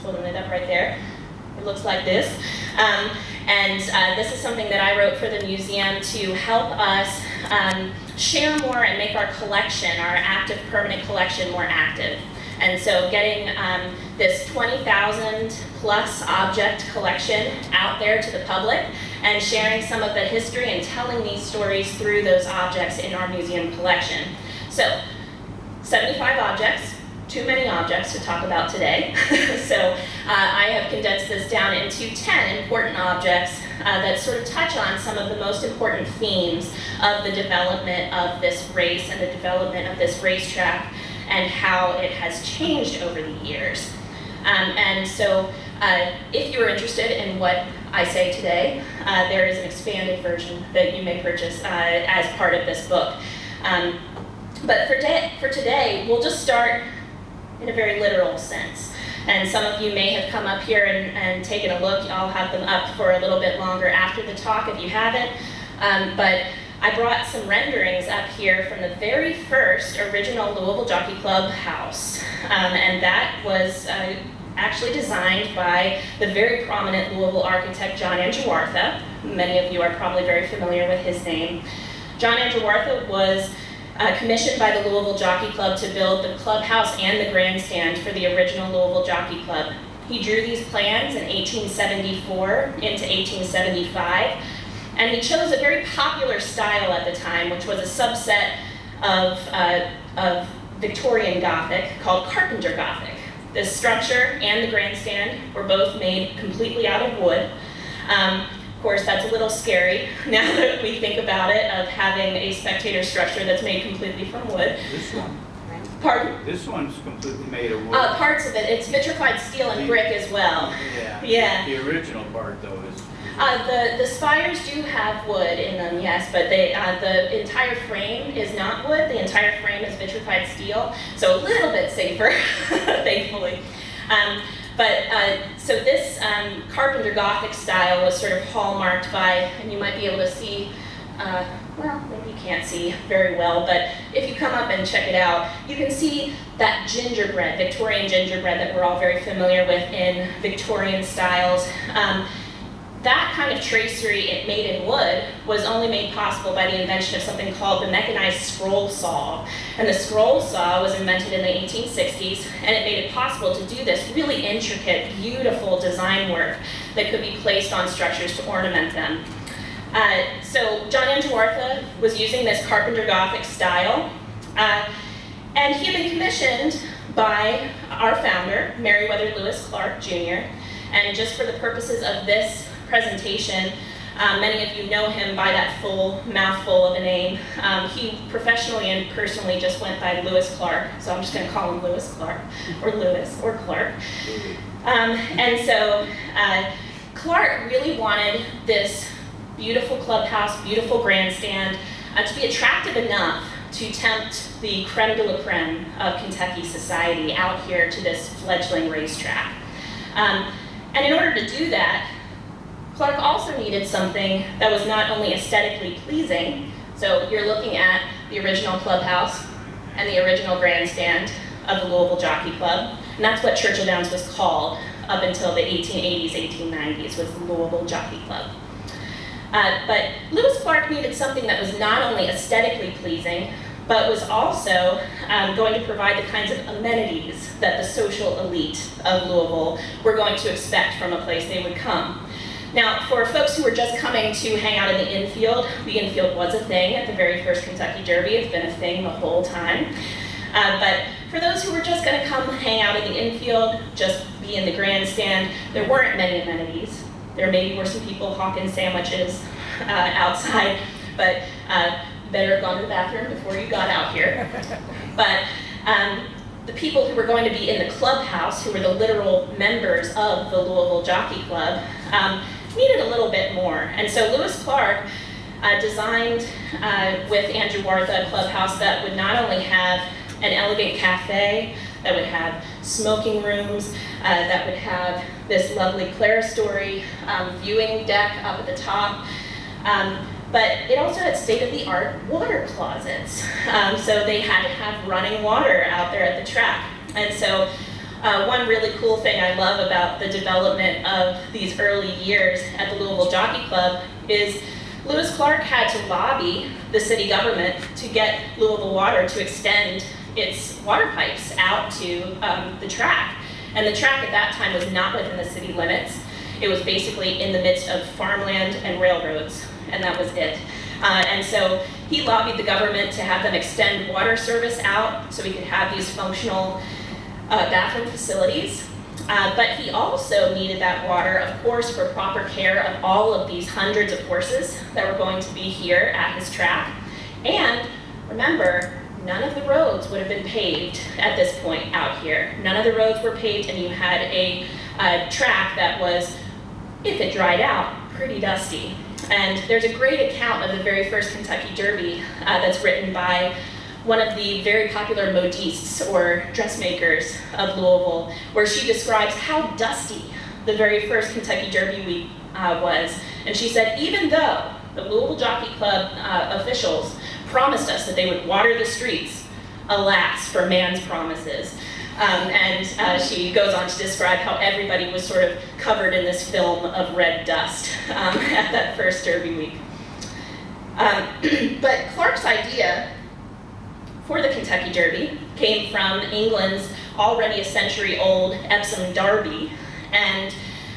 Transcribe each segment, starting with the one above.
holding it up right there. It looks like this. This is something that I wrote for the museum to help us share more and make our collection, our active permanent collection, more active. And so getting this 20,000 plus object collection out there to the public and sharing some of the history and telling these stories through those objects in our museum collection. So 75 objects, too many objects to talk about today. So I have condensed this down into 10 important objects that sort of touch on some of the most important themes of the development of this race and the development of this racetrack and how it has changed over the years. If you're interested in what I say today, there is an expanded version that you may purchase as part of this book. But for today, we'll just start in a very literal sense. And some of you may have come up here and taken a look. I'll have them up for a little bit longer after the talk if you haven't. But I brought some renderings up here from the very first original Louisville Jockey Club house. And that was actually designed by the very prominent Louisville architect, John Andrewartha. Many of you are probably very familiar with his name. John Andrewartha was commissioned by the Louisville Jockey Club to build the clubhouse and the grandstand for the original Louisville Jockey Club. He drew these plans in 1874 into 1875, and he chose a very popular style at the time, which was a subset of Victorian Gothic called Carpenter Gothic. The structure and the grandstand were both made completely out of wood. Of course, that's a little scary now that we think about it, of having a spectator structure that's made completely from wood. This one? Pardon? This one's completely made of wood. Parts of it. It's vitrified steel and brick as well. Yeah. The original part, though, is... The spires do have wood in them, yes, but the entire frame is not wood. The entire frame is vitrified steel, so a little bit safer, thankfully. So this Carpenter Gothic style was sort of hallmarked by, and you might be able to see, well, maybe you can't see very well, but if you come up and check it out, you can see that gingerbread, Victorian gingerbread that we're all very familiar with in Victorian styles. That kind of tracery made in wood was only made possible by the invention of something called the mechanized scroll saw. And the scroll saw was invented in the 1860s, and it made it possible to do this really intricate, beautiful design work that could be placed on structures to ornament them. So John Andrewartha was using this Carpenter Gothic style, and he had been commissioned by our founder, Meriwether Lewis Clark, Jr., and just for the purposes of this presentation, many of you know him by that full mouthful of a name. He professionally and personally just went by Lewis Clark, so I'm just going to call him Lewis Clark, or Lewis, or Clark. Clark really wanted this beautiful clubhouse, beautiful grandstand to be attractive enough to tempt the creme de la creme of Kentucky society out here to this fledgling racetrack. And in order to do that, Clark also needed something that was not only aesthetically pleasing, so you're looking at the original clubhouse and the original grandstand of the Louisville Jockey Club, and that's what Churchill Downs was called up until the 1880s, 1890s, was the Louisville Jockey Club. But Lewis Clark needed something that was not only aesthetically pleasing, but was also going to provide the kinds of amenities that the social elite of Louisville were going to expect from a place they would come. Now, for folks who were just coming to hang out in the infield was a thing at the very first Kentucky Derby. It's been a thing the whole time. But for those who were just going to come hang out in the infield, just be in the grandstand, there weren't many amenities. There maybe were some people hawking sandwiches outside, but better have gone to the bathroom before you got out here. But the people who were going to be in the clubhouse, who were the literal members of the Louisville Jockey Club, needed a little bit more. And so Lewis Clark designed with Andrewartha a clubhouse that would not only have an elegant cafe, that would have smoking rooms, that would have this lovely clerestory viewing deck up at the top, but it also had state-of-the-art water closets. So they had to have running water out there at the track. And so One really cool thing I love about the development of these early years at the Louisville Jockey Club is Lewis Clark had to lobby the city government to get Louisville Water to extend its water pipes out to the track. And the track at that time was not within the city limits. It was basically in the midst of farmland and railroads, and that was it. And so he lobbied the government to have them extend water service out so we could have these functional bathroom facilities. But he also needed that water, of course, for proper care of all of these hundreds of horses that were going to be here at his track. And remember, none of the roads would have been paved at this point out here. None of the roads were paved, and you had a track that was, if it dried out, pretty dusty. And there's a great account of the very first Kentucky Derby that's written by one of the very popular modistes or dressmakers of Louisville, where she describes how dusty the very first Kentucky Derby week was. And she said, even though the Louisville Jockey Club officials promised us that they would water the streets, alas, for man's promises. And she goes on to describe how everybody was sort of covered in this film of red dust at that first Derby week. But Clark's idea for the Kentucky Derby came from England's already a century-old Epsom Derby, and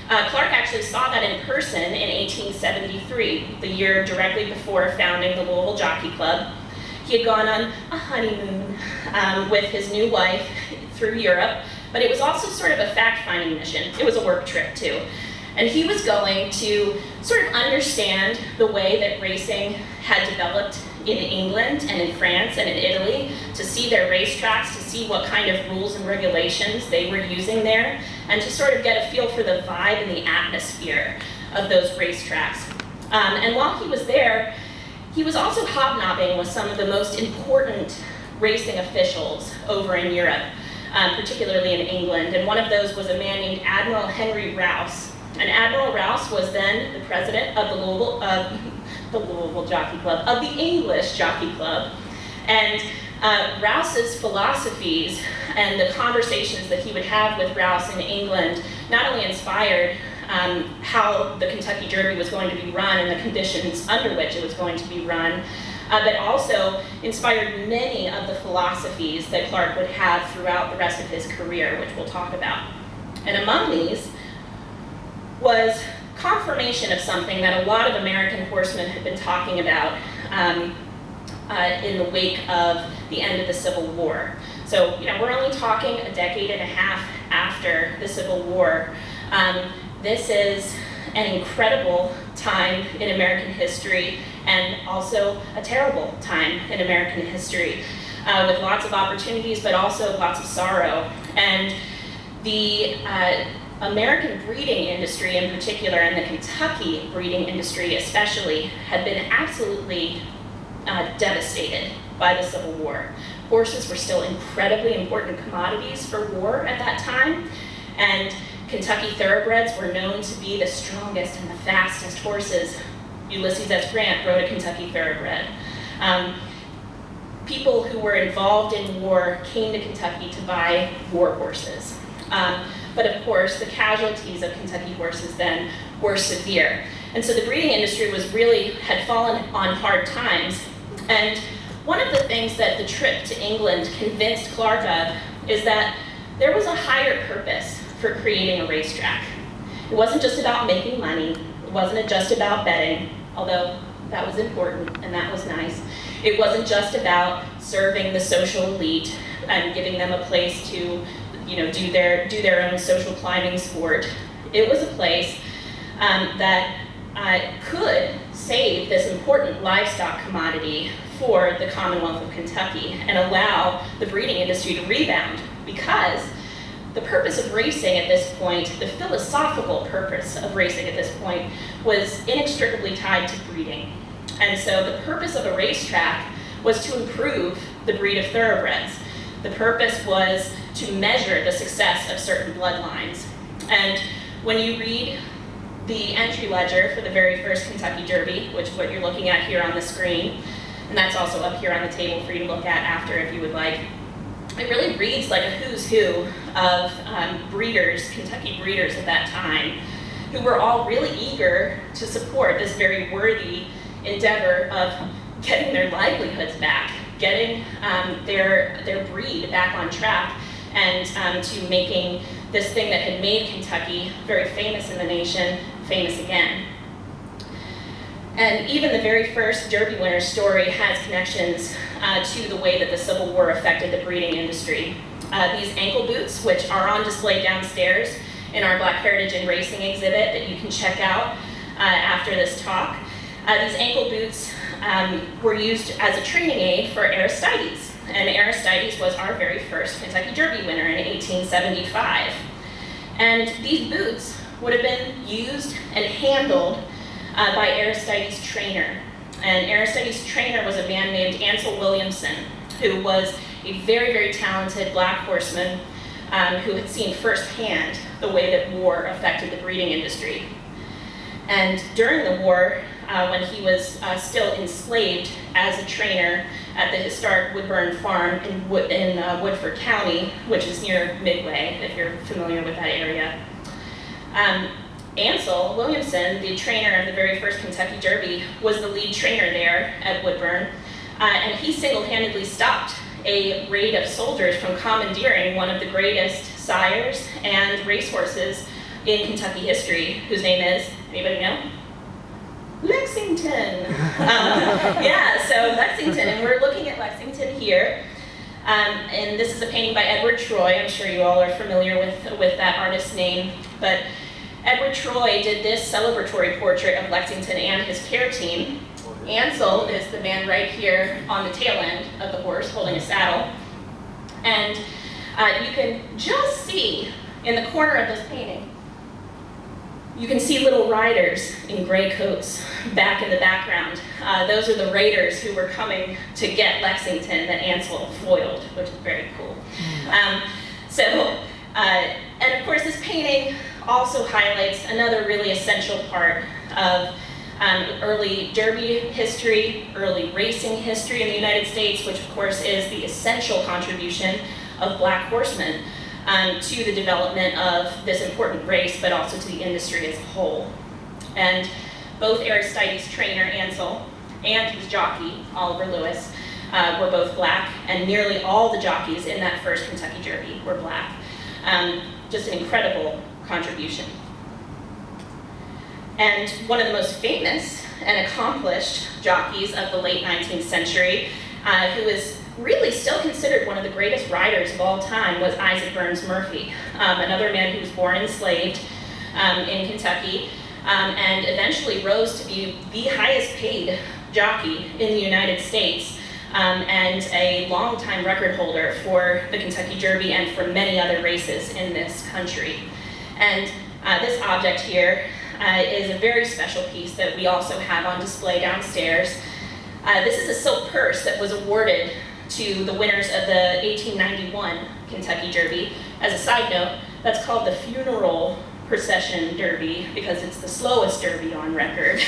Clark actually saw that in person in 1873, the year directly before founding the Louisville Jockey Club. He had gone on a honeymoon with his new wife through Europe, but it was also sort of a fact-finding mission. It was a work trip too. And he was going to sort of understand the way that racing had developed in England and in France and in Italy, to see their racetracks, to see what kind of rules and regulations they were using there, and to sort of get a feel for the vibe and the atmosphere of those racetracks. And while he was there, he was also hobnobbing with some of the most important racing officials over in Europe, particularly in England. And one of those was a man named Admiral Henry Rouse. And Admiral Rouse was then the president of the Louisville Jockey Club, of the English Jockey Club. And Rouse's philosophies and the conversations that he would have with Rouse in England not only inspired how the Kentucky Derby was going to be run and the conditions under which it was going to be run, but also inspired many of the philosophies that Clark would have throughout the rest of his career, which we'll talk about. And among these was confirmation of something that a lot of American horsemen had been talking about in the wake of the end of the Civil War. So, we're only talking a decade and a half after the Civil War. This is an incredible time in American history, and also a terrible time in American history, with lots of opportunities, but also lots of sorrow. And the American breeding industry in particular, and the Kentucky breeding industry especially, had been absolutely devastated by the Civil War. Horses were still incredibly important commodities for war at that time, and Kentucky thoroughbreds were known to be the strongest and the fastest horses. Ulysses S. Grant rode a Kentucky thoroughbred. People who were involved in war came to Kentucky to buy war horses. But of course, the casualties of Kentucky horses then were severe. And so the breeding industry had fallen on hard times. And one of the things that the trip to England convinced Clark of is that there was a higher purpose for creating a racetrack. It wasn't just about making money. It wasn't just about betting, although that was important and that was nice. It wasn't just about serving the social elite and giving them a place to do their own social climbing sport. It was a place that could save this important livestock commodity for the Commonwealth of Kentucky and allow the breeding industry to rebound, because the purpose of racing at this point, the philosophical purpose of racing at this point, was inextricably tied to breeding. And so the purpose of a racetrack was to improve the breed of thoroughbreds. The purpose was to measure the success of certain bloodlines. And when you read the entry ledger for the very first Kentucky Derby, which is what you're looking at here on the screen, and that's also up here on the table for you to look at after if you would like, it really reads like a who's who of breeders, Kentucky breeders at that time, who were all really eager to support this very worthy endeavor of getting their livelihoods back, getting their breed back on track, and to making this thing that had made Kentucky very famous in the nation, famous again. And even the very first Derby winner story has connections to the way that the Civil War affected the breeding industry. These ankle boots, which are on display downstairs in our Black Heritage and Racing exhibit that you can check out after this talk, these ankle boots were used as a training aid for Aristides. And Aristides was our very first Kentucky Derby winner in 1875. And these boots would have been used and handled by Aristides' trainer. And Aristides' trainer was a man named Ansel Williamson, who was a very, very talented black horseman who had seen firsthand the way that war affected the breeding industry. And during the war, when he was still enslaved as a trainer at the historic Woodburn Farm in Woodford County, which is near Midway, if you're familiar with that area. Ansel Williamson, the trainer of the very first Kentucky Derby, was the lead trainer there at Woodburn, and he single-handedly stopped a raid of soldiers from commandeering one of the greatest sires and racehorses in Kentucky history, whose name is, anybody know? Lexington. So Lexington, and we're looking at Lexington here. And this is a painting by Edward Troy. I'm sure you all are familiar with that artist's name. But Edward Troy did this celebratory portrait of Lexington and his care team. Ansel is the man right here on the tail end of the horse holding a saddle. And you can just see in the corner of this painting, you can see little riders in gray coats back in the background. Those are the raiders who were coming to get Lexington that Ansel foiled, which is very cool. And of course this painting also highlights another really essential part of early Derby history, early racing history in the United States, which of course is the essential contribution of black horsemen to the development of this important race, but also to the industry as a whole. And both Aristides' trainer, Ansel, and his jockey, Oliver Lewis, were both black, and nearly all the jockeys in that first Kentucky Derby were black. Just an incredible contribution. And one of the most famous and accomplished jockeys of the late 19th century, who is really still considered one of the greatest riders of all time, was Isaac Burns Murphy, another man who was born enslaved in Kentucky, and eventually rose to be the highest paid jockey in the United States, and a longtime record holder for the Kentucky Derby and for many other races in this country. And this object here is a very special piece that we also have on display downstairs. This is a silk purse that was awarded to the winners of the 1891 Kentucky Derby. As a side note, that's called the Funeral Procession Derby because it's the slowest derby on record.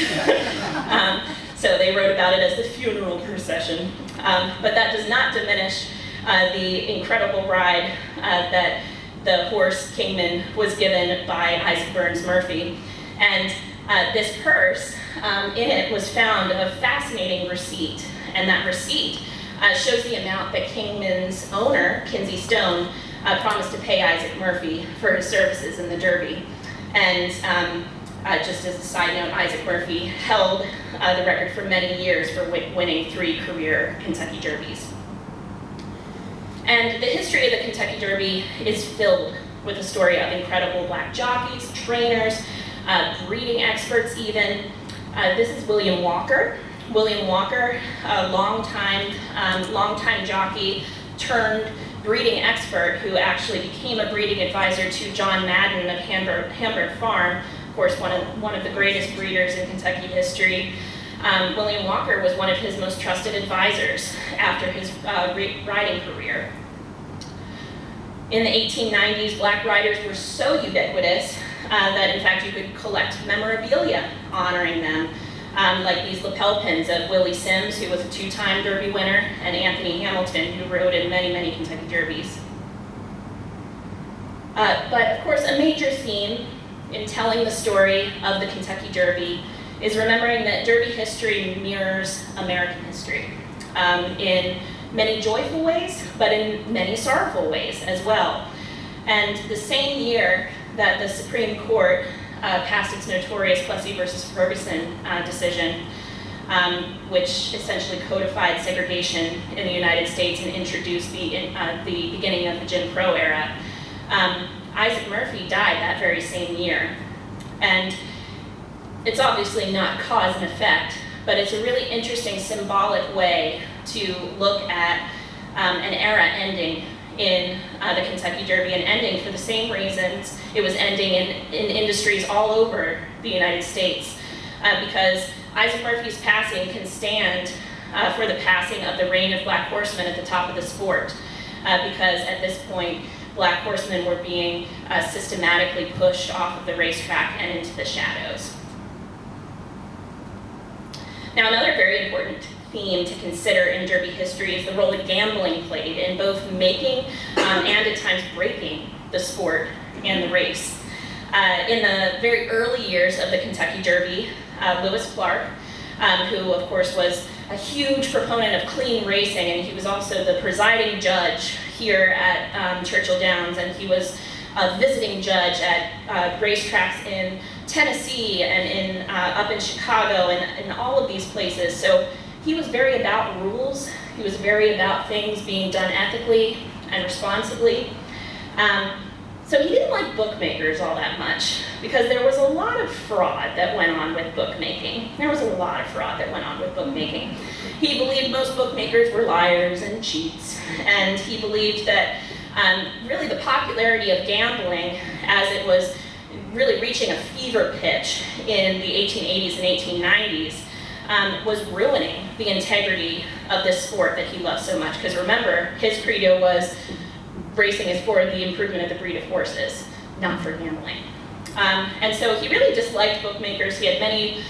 So they wrote about it as the funeral procession. But that does not diminish the incredible ride that the horse Kingman was given by Isaac Burns Murphy. And this purse, in it was found a fascinating receipt, and that receipt shows the amount that Kingman's owner, Kinsey Stone, promised to pay Isaac Murphy for his services in the Derby. And just as a side note, Isaac Murphy held the record for many years for winning 3 career Kentucky Derbies. And the history of the Kentucky Derby is filled with the story of incredible black jockeys, trainers, breeding experts even. This is William Walker. William Walker, a longtime jockey turned breeding expert who actually became a breeding advisor to John Madden of Hamburg Farm, of course one of the greatest breeders in Kentucky history. William Walker was one of his most trusted advisors after his riding career. In the 1890s, black riders were so ubiquitous that in fact you could collect memorabilia honoring them. like these lapel pins of Willie Sims, who was a 2-time Derby winner, and Anthony Hamilton, who rode in many, many Kentucky Derbies. But of course, a major theme in telling the story of the Kentucky Derby is remembering that Derby history mirrors American history in many joyful ways, but in many sorrowful ways as well. And the same year that the Supreme Court passed its notorious Plessy versus Ferguson decision, which essentially codified segregation in the United States and introduced the beginning of the Jim Crow era, Isaac Murphy died that very same year. And it's obviously not cause and effect, but it's a really interesting symbolic way to look at an era ending in the Kentucky Derby, and ending for the same reasons it was ending in industries all over the United States, because Isaac Murphy's passing can stand for the passing of the reign of black horsemen at the top of the sport, because at this point black horsemen were being systematically pushed off of the racetrack and into the shadows. Now, another very important theme to consider in Derby history is the role that gambling played in both making and at times breaking the sport and the race. In the very early years of the Kentucky Derby, Lewis Clark, who of course was a huge proponent of clean racing, and he was also the presiding judge here at Churchill Downs, and he was a visiting judge at racetracks in Tennessee and up in Chicago and all of these places. So he was very about rules. He was very about things being done ethically and responsibly. So he didn't like bookmakers all that much, because there was a lot of fraud that went on with bookmaking. He believed most bookmakers were liars and cheats, and he believed that really the popularity of gambling, as it was really reaching a fever pitch in the 1880s and 1890s, was ruining the integrity of this sport that he loved so much. Because remember, his credo was racing is for the improvement of the breed of horses, not for gambling. And so he really disliked bookmakers. He had many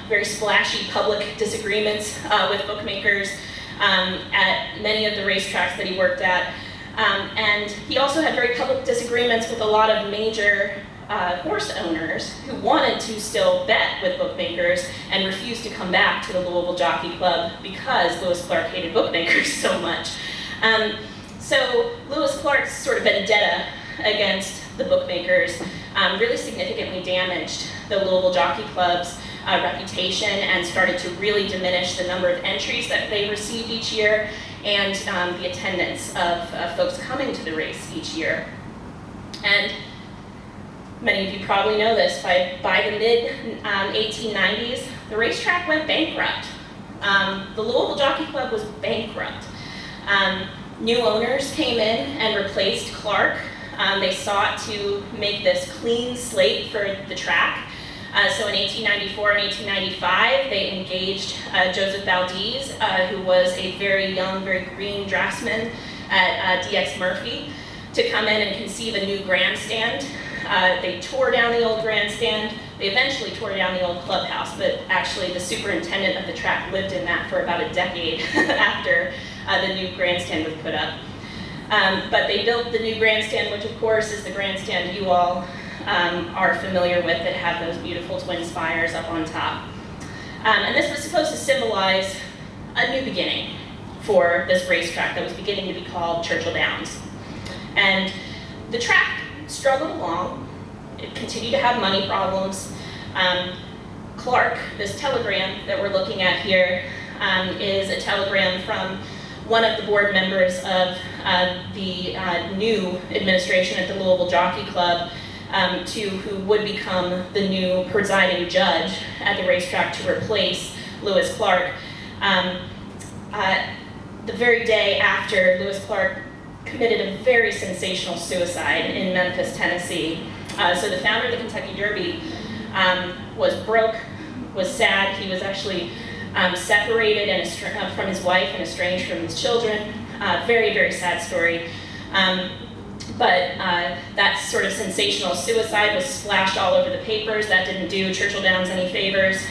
very splashy public disagreements with bookmakers at many of the racetracks that he worked at. And he also had very public disagreements with a lot of major horse owners who wanted to still bet with bookmakers and refused to come back to the Louisville Jockey Club because Lewis Clark hated bookmakers so much. So Lewis Clark's sort of vendetta against the bookmakers really significantly damaged the Louisville Jockey Club's reputation and started to really diminish the number of entries that they received each year and the attendance of folks coming to the race each year. And many of you probably know this, by the mid-1890s, the racetrack went bankrupt. The Louisville Jockey Club was bankrupt. New owners came in and replaced Clark. They sought to make this clean slate for the track. So in 1894 and 1895, they engaged Joseph Valdez, who was a very young, very green draftsman at DX Murphy, to come in and conceive a new grandstand. They tore down the old grandstand. They eventually tore down the old clubhouse, but actually the superintendent of the track lived in that for about a decade after the new grandstand was put up. But they built the new grandstand, which of course is the grandstand you all are familiar with, that have those beautiful twin spires up on top. And this was supposed to symbolize a new beginning for this racetrack that was beginning to be called Churchill Downs. And the track struggled along. It continued to have money problems. Clark, this telegram that we're looking at here, is a telegram from one of the board members of the new administration at the Louisville Jockey Club, to who would become the new presiding judge at the racetrack to replace Lewis Clark. The very day after Lewis Clark committed a very sensational suicide in Memphis, Tennessee. So the founder of the Kentucky Derby was broke, was sad. He was actually separated and from his wife and estranged from his children. Very, very sad story. But that sort of sensational suicide was splashed all over the papers. That didn't do Churchill Downs any favors.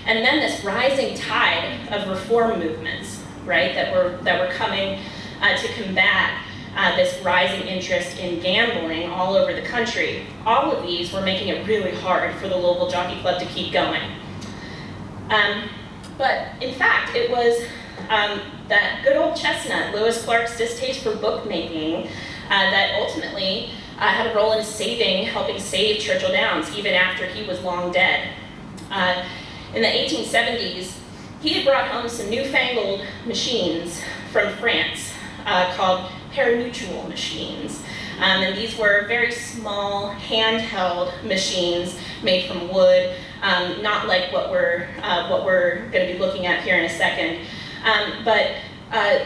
And then this rising tide of reform movements, right, that were coming to combat this rising interest in gambling all over the country. All of these were making it really hard for the Louisville Jockey Club to keep going. But in fact, it was that good old chestnut, Lewis Clark's distaste for bookmaking, that ultimately had a role in helping save Churchill Downs, even after he was long dead. In the 1870s, he had brought home some newfangled machines from France called pari-mutuel machines. And these were very small, handheld machines made from wood, not like what we're going to be looking at here in a second. But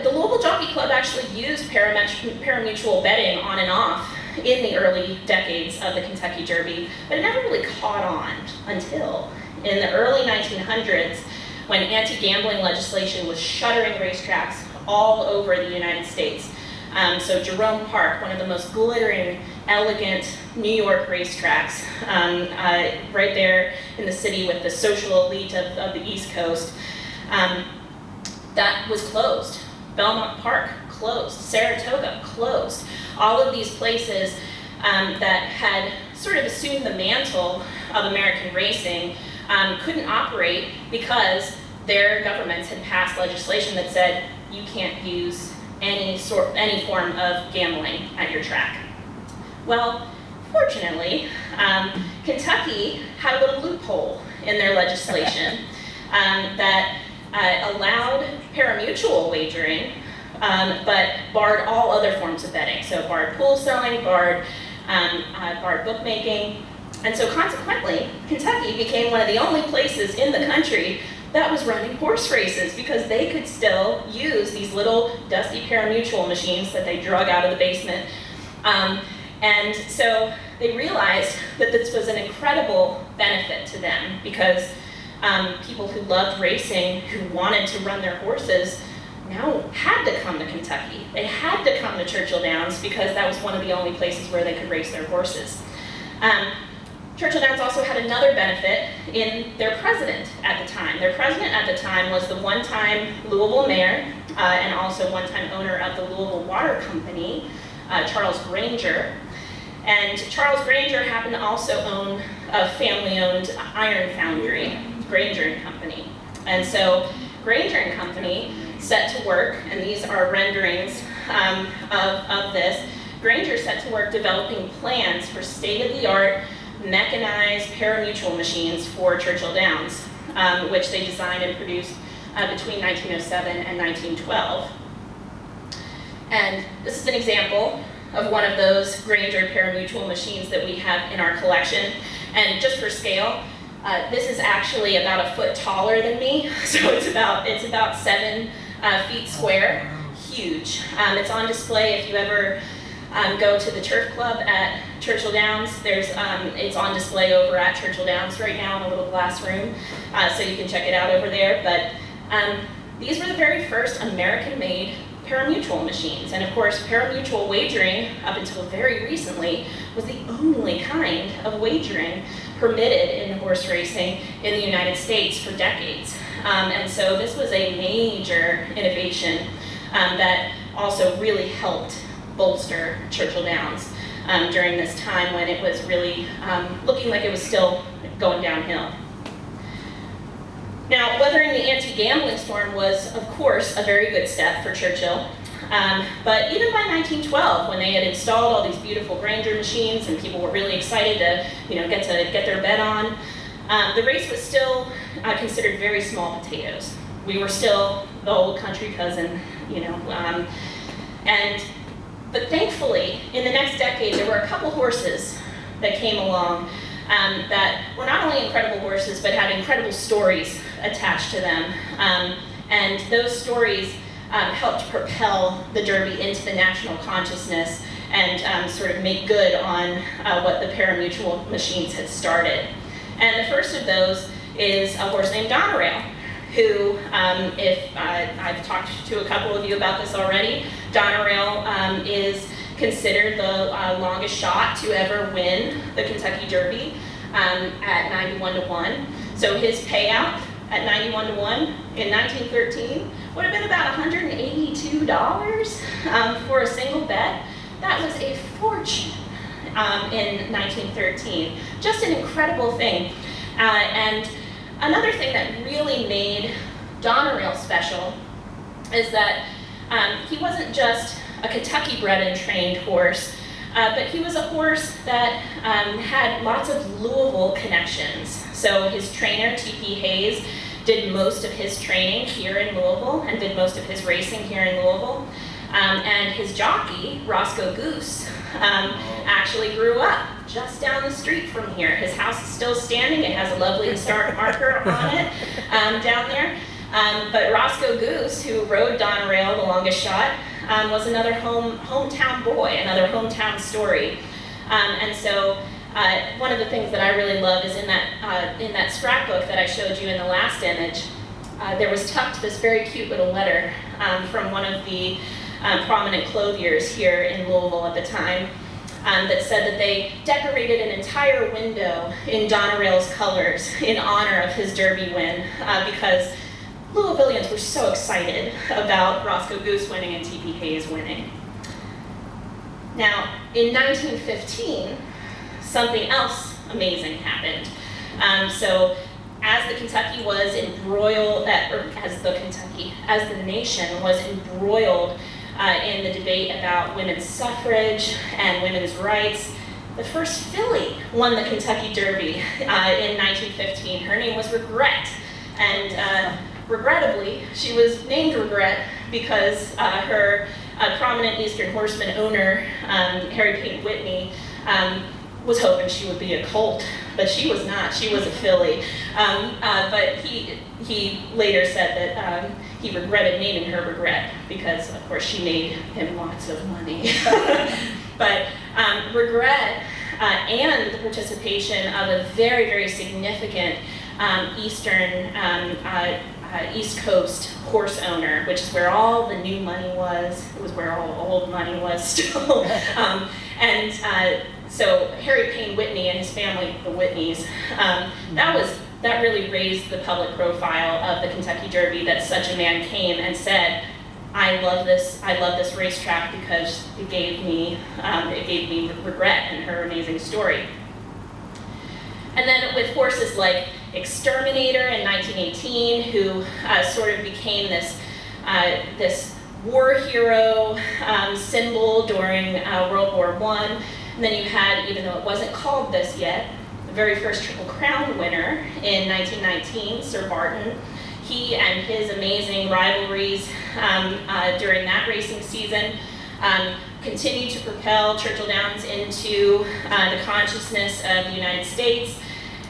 the Louisville Jockey Club actually used pari-mutuel betting on and off in the early decades of the Kentucky Derby, but it never really caught on until in the early 1900s, when anti-gambling legislation was shuttering racetracks all over the United States. So Jerome Park, one of the most glittering, elegant New York racetracks, right there in the city with the social elite of the East Coast, that was closed. Belmont Park closed. Saratoga closed. All of these places that had sort of assumed the mantle of American racing couldn't operate because their governments had passed legislation that said you can't use any form of gambling at your track. Well, fortunately, Kentucky had a little loophole in their legislation that allowed pari-mutuel wagering, but barred all other forms of betting. So barred pool selling, barred bookmaking. And so consequently, Kentucky became one of the only places in the country that was running horse races, because they could still use these little dusty pari-mutuel machines that they drug out of the basement. And so they realized that this was an incredible benefit to them, because people who loved racing, who wanted to run their horses, now had to come to Kentucky. They had to come to Churchill Downs because that was one of the only places where they could race their horses. Churchill Downs also had another benefit in their president at the time. Their president at the time was the one-time Louisville mayor and also one-time owner of the Louisville Water Company, Charles Granger. And Charles Granger happened to also own a family-owned iron foundry, Granger and Company. And so Granger and Company set to work, and these are renderings of this. Granger set to work developing plans for state-of-the-art mechanized pari-mutuel machines for Churchill Downs, which they designed and produced between 1907 and 1912. And this is an example of one of those Granger pari-mutuel machines that we have in our collection. And just for scale, this is actually about a foot taller than me, so it's about 7 feet square. Huge. It's on display if you ever go to the turf club at Churchill Downs. It's on display over at Churchill Downs right now in a little glass room, so you can check it out over there. But these were the very first American-made pari-mutuel machines, and of course, pari-mutuel wagering, up until very recently, was the only kind of wagering permitted in horse racing in the United States for decades. And so this was a major innovation that also really helped bolster Churchill Downs during this time when it was really looking like it was still going downhill. Now, weathering the anti-gambling storm was, of course, a very good step for Churchill. But even by 1912, when they had installed all these beautiful Granger machines and people were really excited to, get their bet on, the race was still considered very small potatoes. We were still the old country cousin, But thankfully, in the next decade, there were a couple horses that came along that were not only incredible horses, but had incredible stories attached to them. And those stories helped propel the Derby into the national consciousness and sort of make good on what the pari-mutuel machines had started. And the first of those is a horse named Donerail, who, if I've talked to a couple of you about this already, Donerail is considered the longest shot to ever win the Kentucky Derby at 91-1. So his payout at 91 to 1 in 1913 would have been about $182 for a single bet. That was a fortune in 1913. Just an incredible thing. And another thing that really made Donerail special is that he wasn't just a Kentucky bred and trained horse, but he was a horse that had lots of Louisville connections. So his trainer, T.P. Hayes, did most of his training here in Louisville and did most of his racing here in Louisville. And his jockey, Roscoe Goose, actually grew up just down the street from here. His house is still standing. It has a lovely historic marker on it down there. But Roscoe Goose, who rode Donerail the longest shot, was another hometown boy, another hometown story. And so one of the things that I really love is in that scrapbook that I showed you in the last image, there was tucked this very cute little letter from one of the prominent clothiers here in Louisville at the time that said that they decorated an entire window in Donerail's colors in honor of his Derby win because Louisvillians were so excited about Roscoe Goose winning and T.P. Hayes winning. Now, in 1915, something else amazing happened. So as the Kentucky was embroiled, as the nation was embroiled in the debate about women's suffrage and women's rights, the first filly won the Kentucky Derby in 1915. Her name was Regret, and regrettably, she was named Regret because her prominent Eastern horseman owner, Harry Payne Whitney, was hoping she would be a colt, but she was not. She was a filly. But he later said that he regretted naming her Regret because, of course, she made him lots of money. But Regret and the participation of a very, very significant East Coast horse owner, which is where all the new money was. It was where all the old money was still. So Harry Payne Whitney and his family, the Whitneys, that really raised the public profile of the Kentucky Derby, that such a man came and said, I love this racetrack because it gave me Regret and her amazing story. And then with horses like Exterminator in 1918, who sort of became this war hero symbol during World War I. And then you had, even though it wasn't called this yet, the very first Triple Crown winner in 1919, Sir Barton. He and his amazing rivalries during that racing season continued to propel Churchill Downs into the consciousness of the United States.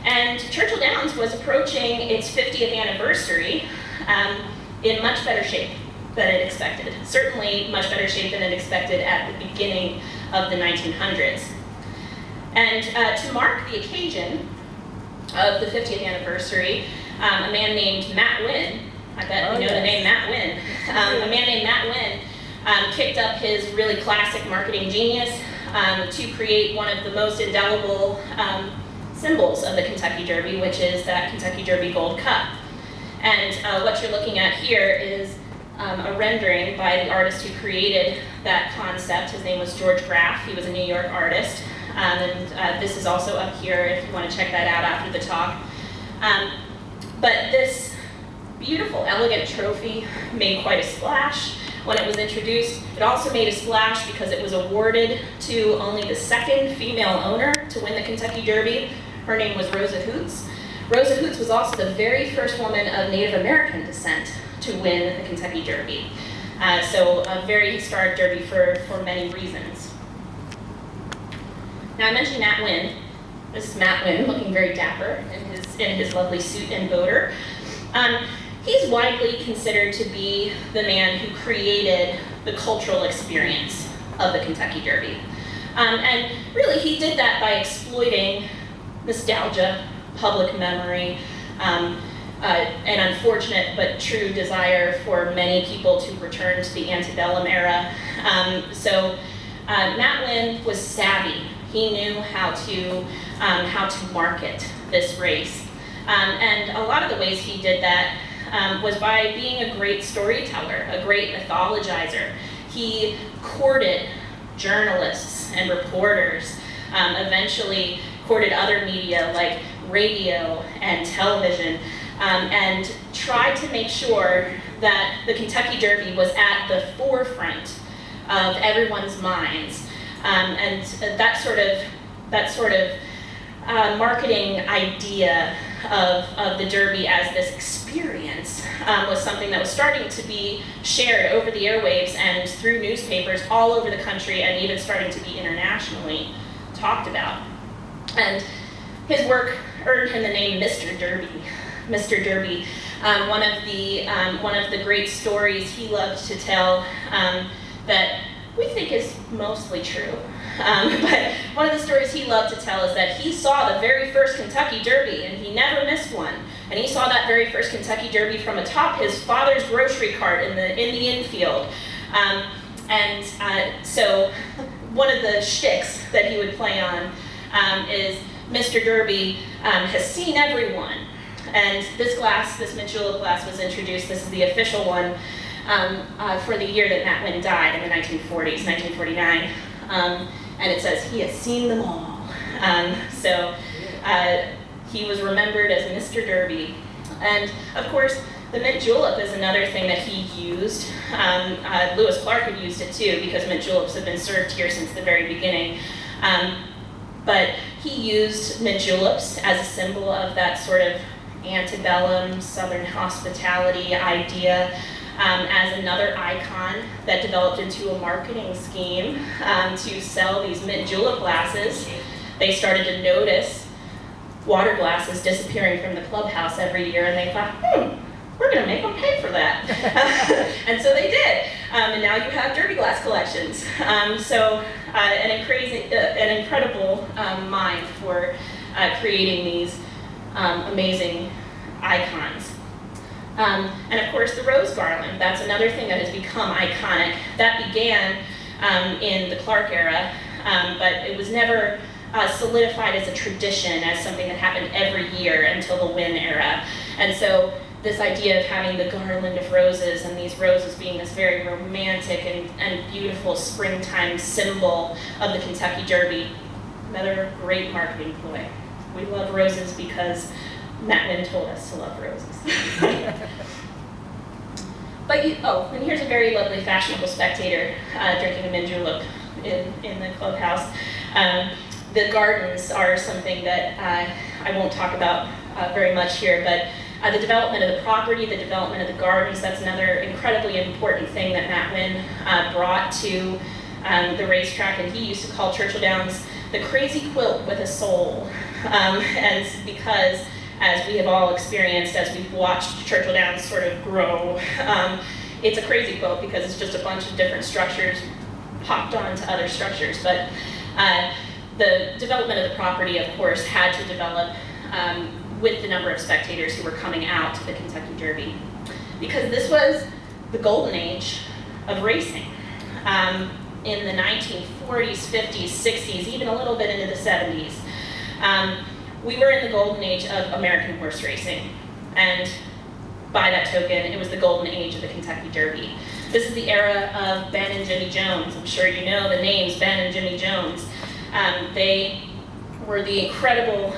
And Churchill Downs was approaching its 50th anniversary in much better shape than it expected. Certainly much better shape than it expected at the beginning of the 1900s. And to mark the occasion of the 50th anniversary, a man named Matt Wynn, I bet you know the name Matt Wynn, a man named Matt Wynn kicked up his really classic marketing genius to create one of the most indelible symbols of the Kentucky Derby, which is that Kentucky Derby Gold Cup. And what you're looking at here is a rendering by the artist who created that concept. His name was George Graff. He was a New York artist. And this is also up here if you want to check that out after the talk. But this beautiful, elegant trophy made quite a splash when it was introduced. It also made a splash because it was awarded to only the second female owner to win the Kentucky Derby. Her name was Rosa Hoots. Rosa Hoots was also the very first woman of Native American descent to win the Kentucky Derby. So a very historic derby for many reasons. Now I mentioned Matt Wynn. This is Matt Wynn, looking very dapper in his lovely suit and boater. He's widely considered to be the man who created the cultural experience of the Kentucky Derby. And really he did that by exploiting nostalgia, public memory, an unfortunate but true desire for many people to return to the antebellum era. So Matt Wynn was savvy. He knew how to market this race. And a lot of the ways he did that was by being a great storyteller, a great mythologizer. He courted journalists and reporters, eventually courted other media like radio and television, and tried to make sure that the Kentucky Derby was at the forefront of everyone's minds. And that sort of marketing idea of the Derby as this experience was something that was starting to be shared over the airwaves and through newspapers all over the country, and even starting to be internationally talked about. And his work earned him the name Mr. Derby. Mr. Derby, one of the great stories he loved to tell that we think is mostly true. But one of the stories he loved to tell is that he saw the very first Kentucky Derby, and he never missed one. And he saw that very first Kentucky Derby from atop his father's grocery cart in the infield. So one of the shticks that he would play on is Mr. Derby has seen everyone. And this mint julep glass was introduced. This is the official one for the year that Matt Winn died in the 1940s, 1949. And it says, he has seen them all. He was remembered as Mr. Derby. And of course, the mint julep is another thing that he used. Lewis Clark had used it too, because mint juleps have been served here since the very beginning. But he used mint juleps as a symbol of that sort of antebellum Southern hospitality idea, as another icon that developed into a marketing scheme to sell these mint julep glasses. They started to notice water glasses disappearing from the clubhouse every year, and they thought, we're going to make them pay for that. And so they did. And now you have Derby glass collections. An incredible mind for creating these amazing icons. And of course, the rose garland. That's another thing that has become iconic. That began in the Clark era, but it was never solidified as a tradition, as something that happened every year until the Winn era. And so this idea of having the garland of roses, and these roses being this very romantic and beautiful springtime symbol of the Kentucky Derby, another great marketing ploy. We love roses because Matt Winn told us to love roses. And here's a very lovely fashionable spectator drinking a mint julep in the clubhouse. The gardens are something that I won't talk about very much here, but the development of the property, the development of the gardens, that's another incredibly important thing that Matt Winn brought to the racetrack, and he used to call Churchill Downs the crazy quilt with a soul. And because, as we have all experienced as we've watched Churchill Downs sort of grow, it's a crazy quilt because it's just a bunch of different structures popped onto other structures. But the development of the property, of course, had to develop with the number of spectators who were coming out to the Kentucky Derby, because this was the golden age of racing. In the 1940s, 50s, 60s, even a little bit into the 70s. We were in the golden age of American horse racing, and by that token, it was the golden age of the Kentucky Derby. This is the era of Ben and Jimmy Jones. I'm sure you know the names Ben and Jimmy Jones. They were the incredible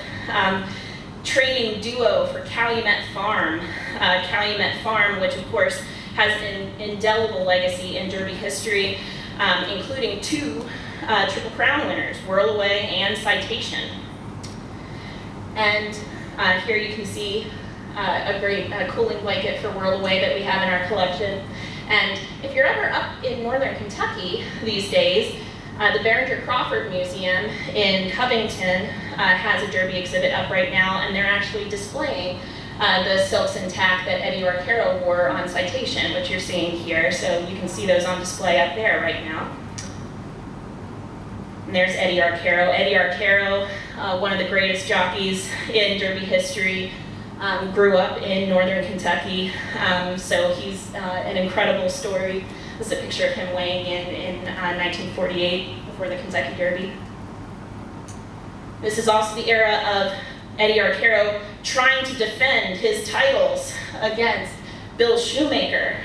training duo for Calumet Farm. Calumet Farm, which of course has an indelible legacy in Derby history, including two Triple Crown winners, Whirlaway and Citation. And here you can see a great cooling blanket for Whirlaway that we have in our collection. And if you're ever up in northern Kentucky these days, the Behringer Crawford Museum in Covington has a Derby exhibit up right now, and they're actually displaying the silks and tack that Eddie Arcaro wore on Citation, which you're seeing here. So you can see those on display up there right now. And there's Eddie Arcaro. Eddie Arcaro, one of the greatest jockeys in Derby history, grew up in northern Kentucky, so he's an incredible story. This is a picture of him weighing in 1948 before the Kentucky Derby. This is also the era of Eddie Arcaro trying to defend his titles against Bill Shoemaker,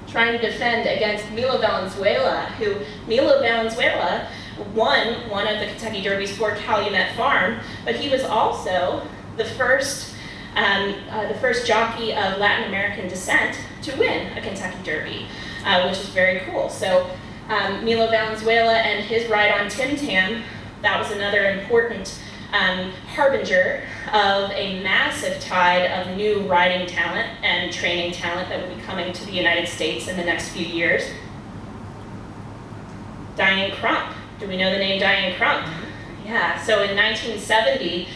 trying to defend against Milo Valenzuela, who Milo Valenzuela won one of the Kentucky Derbies for Calumet Farm, but he was also the first jockey of Latin American descent to win a Kentucky Derby, which is very cool. So Milo Valenzuela and his ride on Tim Tam, that was another important harbinger of a massive tide of new riding talent and training talent that will be coming to the United States in the next few years. Diane Crump. Do we know the name Diane Crump? Yeah, so in 1970,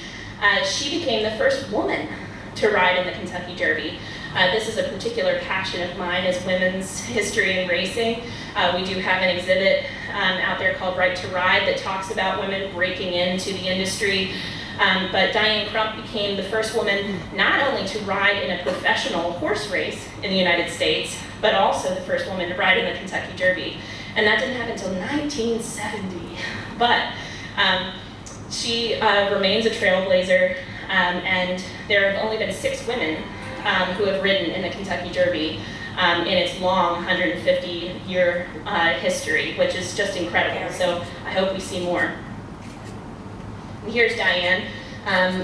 she became the first woman to ride in the Kentucky Derby. This is a particular passion of mine, is women's history in racing. We do have an exhibit out there called Right to Ride that talks about women breaking into the industry. But Diane Crump became the first woman not only to ride in a professional horse race in the United States, but also the first woman to ride in the Kentucky Derby. And that didn't happen until 1970. But she remains a trailblazer, and there have only been 6 women who have ridden in the Kentucky Derby in its long 150-year history, which is just incredible. So I hope we see more. And here's Diane.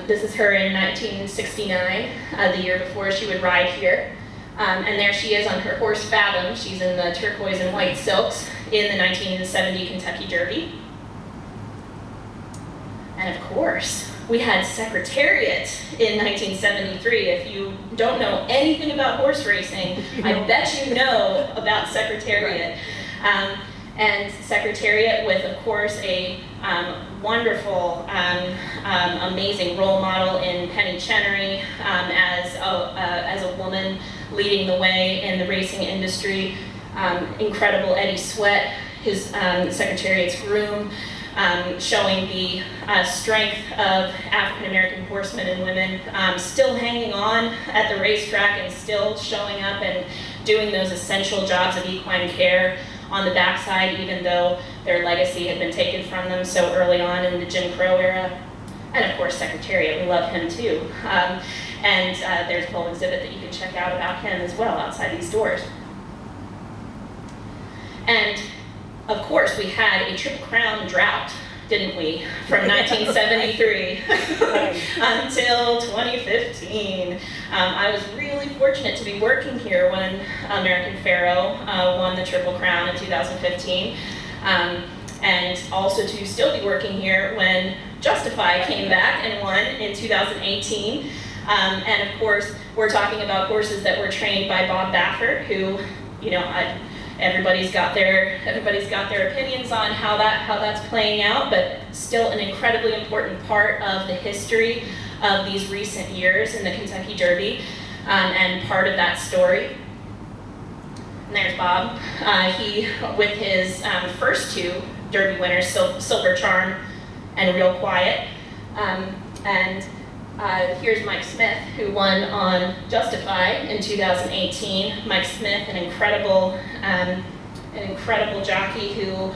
This is her in 1969, the year before she would ride here. And there she is on her horse Fathom. She's in the turquoise and white silks in the 1970 Kentucky Derby. And of course, we had Secretariat in 1973. If you don't know anything about horse racing, I bet you know about Secretariat. And Secretariat with, of course, a wonderful, amazing role model in Penny Chenery as a woman leading the way in the racing industry. Incredible Eddie Sweat, his Secretariat's groom, showing the strength of African-American horsemen and women, still hanging on at the racetrack and still showing up and doing those essential jobs of equine care on the backside, even though their legacy had been taken from them so early on in the Jim Crow era. And of course, Secretariat, we love him too. And there's a whole exhibit that you can check out about him as well outside these doors. And of course, we had a Triple Crown drought, didn't we, from 1973 until 2015. I was really fortunate to be working here when American Pharoah won the Triple Crown in 2015, and also to still be working here when Justify came back and won in 2018. And of course, we're talking about horses that were trained by Bob Baffert, who, you know, everybody's got their opinions on how that's playing out, but still an incredibly important part of the history of these recent years in the Kentucky Derby, and part of that story. And there's Bob. He, with his first 2 Derby winners, Silver Charm and Real Quiet, and here's Mike Smith, who won on Justify in 2018. Mike Smith, an incredible jockey who,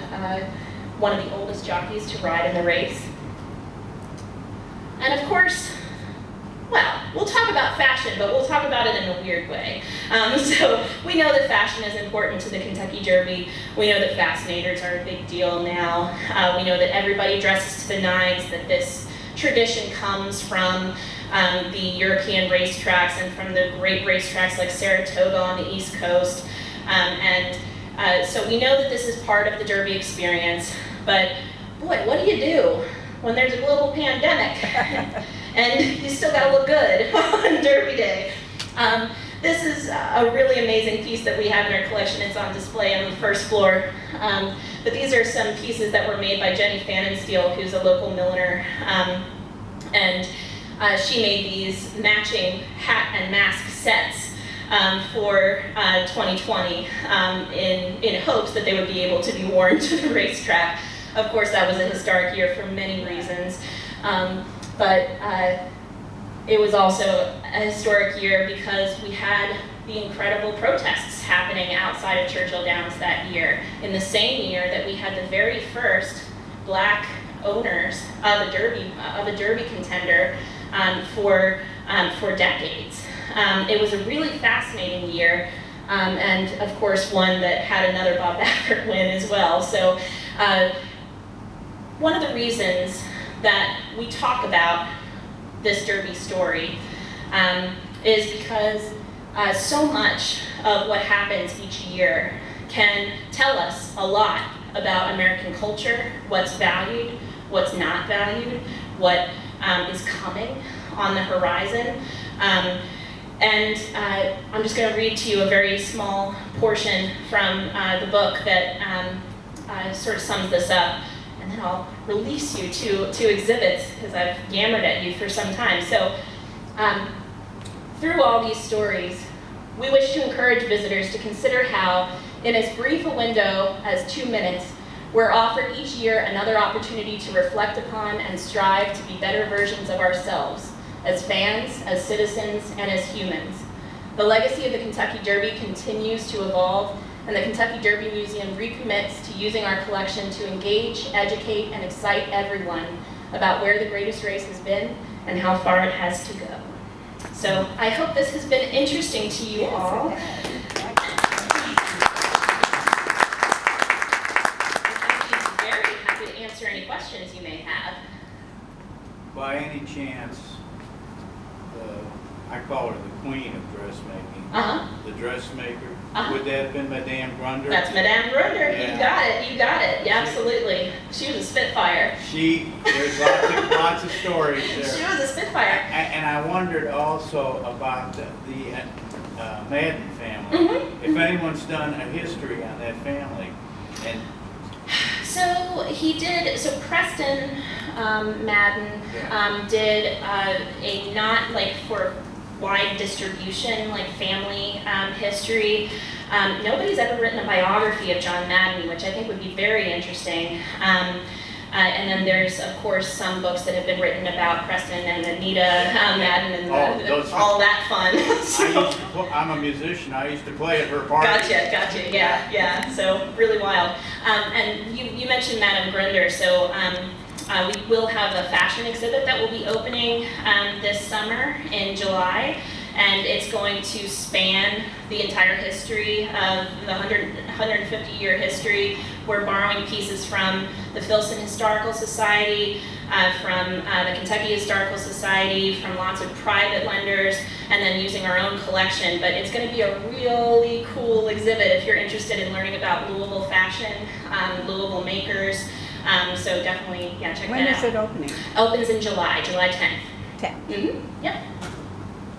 one of the oldest jockeys to ride in the race. And of course, well, we'll talk about fashion, but we'll talk about it in a weird way. So we know that fashion is important to the Kentucky Derby. We know that fascinators are a big deal now. We know that everybody dresses to the nines, that this tradition comes from the European racetracks and from the great racetracks like Saratoga on the East Coast. So we know that this is part of the Derby experience, but boy, what do you do when there's a global pandemic and you still gotta look good on Derby Day? This is a really amazing piece that we have in our collection. It's on display on the first floor. But these are some pieces that were made by Jenny Fannensteel, who's a local milliner. And she made these matching hat and mask sets for 2020 in hopes that they would be able to be worn to the racetrack. Of course, that was a historic year for many reasons. But it was also a historic year because we had the incredible protests happening outside of Churchill Downs that year, in the same year that we had the very first Black owners of a Derby contender for for decades. It was a really fascinating year, and of course one that had another Bob Baffert win as well. So one of the reasons that we talk about this Derby story is because so much of what happens each year can tell us a lot about American culture, what's valued, what's not valued, what is coming on the horizon. And I'm just going to read to you a very small portion from the book that sort of sums this up, and then I'll release you to exhibits because I've yammered at you for some time. So through all these stories, we wish to encourage visitors to consider how, in as brief a window as 2 minutes, we're offered each year another opportunity to reflect upon and strive to be better versions of ourselves, as fans, as citizens, and as humans. The legacy of the Kentucky Derby continues to evolve, and the Kentucky Derby Museum recommits to using our collection to engage, educate, and excite everyone about where the greatest race has been and how far it has to go. So I hope this has been interesting to you all. I'd be very happy to answer any questions you may have. By any chance, I call her the queen of dressmaking. The dressmaker. Would that have been Madame Grunder? That's Madame Grunder. Yeah. You got it. You got it. Yeah, absolutely. She was a Spitfire. There's lots of stories there. She was a Spitfire. And I wondered also about the Madden family. If anyone's done a history on that family. And So he did, so Preston Madden did a not like for wide distribution, like family history. Nobody's ever written a biography of John Madden, which I think would be very interesting. And then there's, of course, some books that have been written about Preston and Anita Madden and all that fun. So, I'm a musician. I used to play at her parties. Gotcha. Yeah. So really wild. And you mentioned Madame Grunder. So we will have a fashion exhibit that will be opening this summer in July. And it's going to span the entire history of the 150-year history. We're borrowing pieces from the Filson Historical Society, from the Kentucky Historical Society, from lots of private lenders, and then using our own collection. But it's going to be a really cool exhibit if you're interested in learning about Louisville fashion, Louisville makers. So definitely, check that out. When is it opening? Opens in July 10th. 10th. Yep.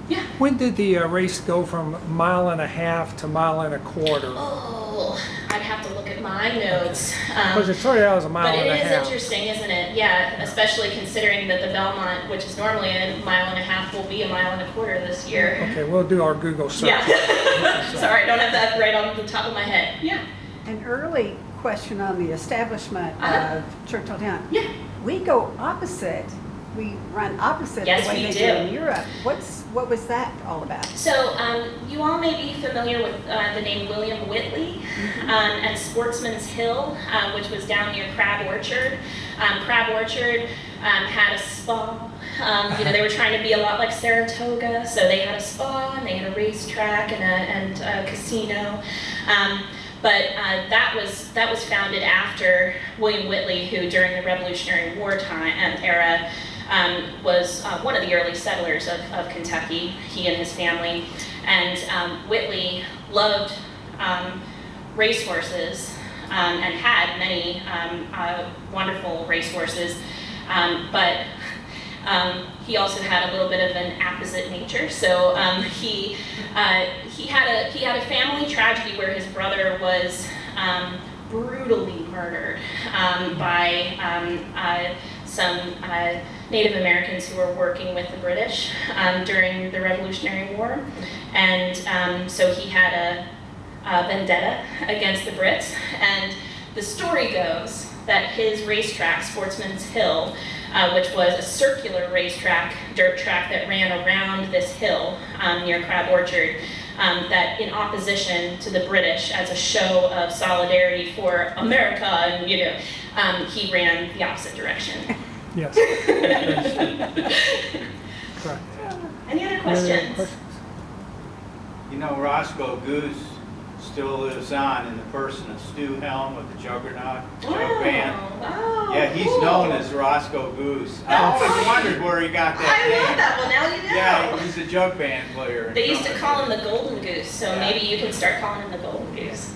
Yeah. When did the race go from 1.5 miles to 1.25 miles? Oh, I'd have to look at my notes. Because it started out as 1.5 miles. But it is interesting, isn't it? Yeah, especially considering that the Belmont, which is normally 1.5 miles, will be 1.25 miles this year. Okay, we'll do our Google search. Yeah. Sorry, I don't have that right on the top of my head. Yeah. An early question on the establishment of Churchill Town. Yeah. We go opposite. We run opposite Yes, the way we they do. do in Europe. What was that all about? So you all may be familiar with the name William Whitley and Sportsman's Hill, which was down near Crab Orchard. Crab Orchard had a spa. They were trying to be a lot like Saratoga, so they had a spa and they had a racetrack and a casino. But that was founded after William Whitley, who during the Revolutionary War era was one of the early settlers of Kentucky, he and his family. And Whitley loved racehorses and had many wonderful racehorses, but he also had a little bit of an apposite nature. So he had a family tragedy where his brother was brutally murdered by some Native Americans who were working with the British during the Revolutionary War, and so he had a vendetta against the Brits. And the story goes that his racetrack, Sportsman's Hill, which was a circular racetrack, dirt track that ran around this hill near Crab Orchard, that in opposition to the British as a show of solidarity for America, and he ran the opposite direction. Yes. Correct. Any Roscoe Goose still lives on in the person of Stu Helm of the Juggernaut Jug Band. Oh, Yeah, he's cool. known as Roscoe Goose. I That's always funny. wondered where he got that I name. love that. Well, now you know. Yeah, he's a jug band player. They used to call him the Golden Goose, so Yeah. maybe you can start calling him the Golden Goose.